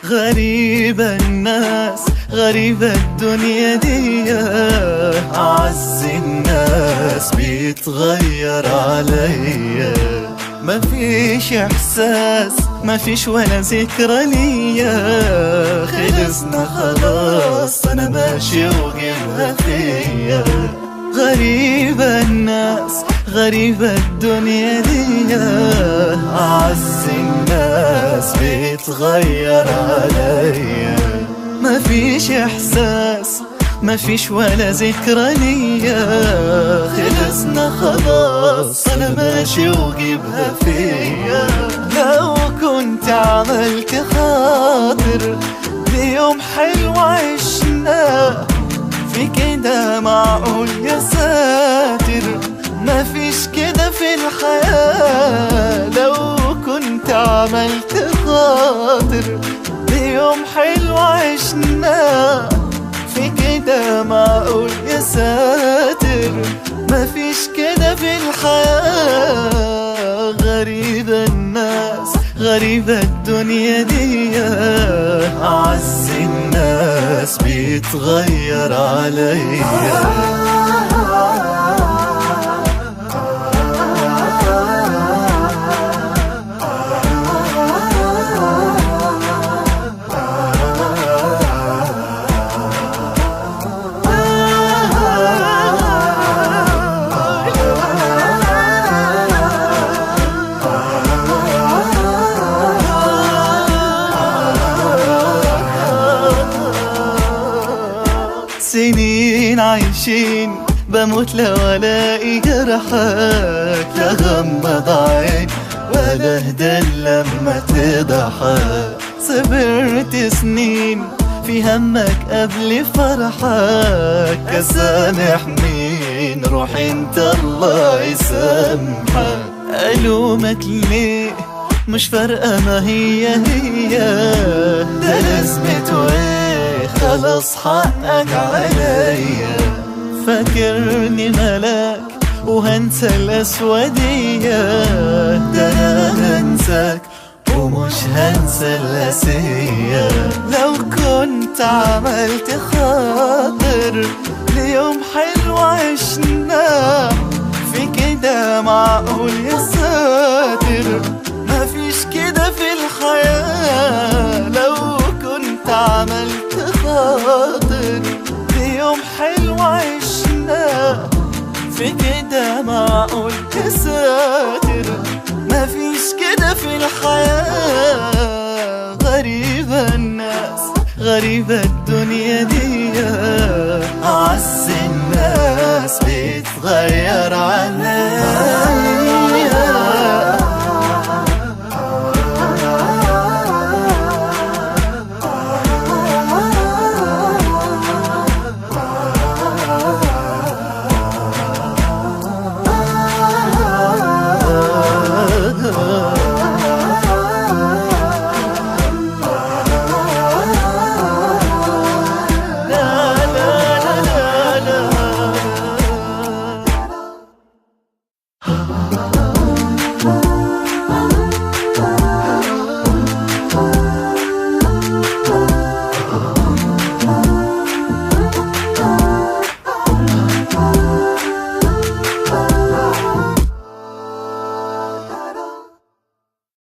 غريبة الناس غريبة الدنيا دي، أعز الناس بيتغير عليا، مفيش إحساس مفيش ولا ذكرى ليا، خلصنا خلاص أنا ماشي وجيبها فيا. غريبة الناس غريبة الدنيا دي، أعز الناس بيتغير عليا، مفيش إحساس مفيش ولا ذكرى ليا، خلصنا خلاص أنا ماشي وجيبها فيا. لو كنت عملت خاطر بيوم حلو عشناه، في كده معقول يا ساتر؟ مفيش كده في الحياة. لو كنت عملت خاطر بيوم حلو عشناه، في كده معقول يا ساتر؟ مفيش كده في الحياة. غريبة الناس غريبة الدنيا دي، أعز الناس بيتغير عليا. سنين عايشين بموت لو الاقي جرحك، لا غمض عين ولا اهدى لما تضحك. صبرت سنين في همك قبل فرحك، اسامح مين؟ روح انت الله يسامحك. الومك ليه؟ مش فارقة ما هي هي، ده لازمته ايه؟ خلاص حقك عليا. فاكرني ملاك وهنسى الأسودية، ده أنا هنساك ومش هنسى الأسية. لو كنت عملت خاطر ليوم حلو عشناه، في كده معقول يا ساتر؟ مفيش كده في الحياة. لو كنت عملت خاطر بيوم حلو عشناه، في كده معقول يا ساتر؟ مفيش كده في الحياة. غريبة الناس غريبة الدنيا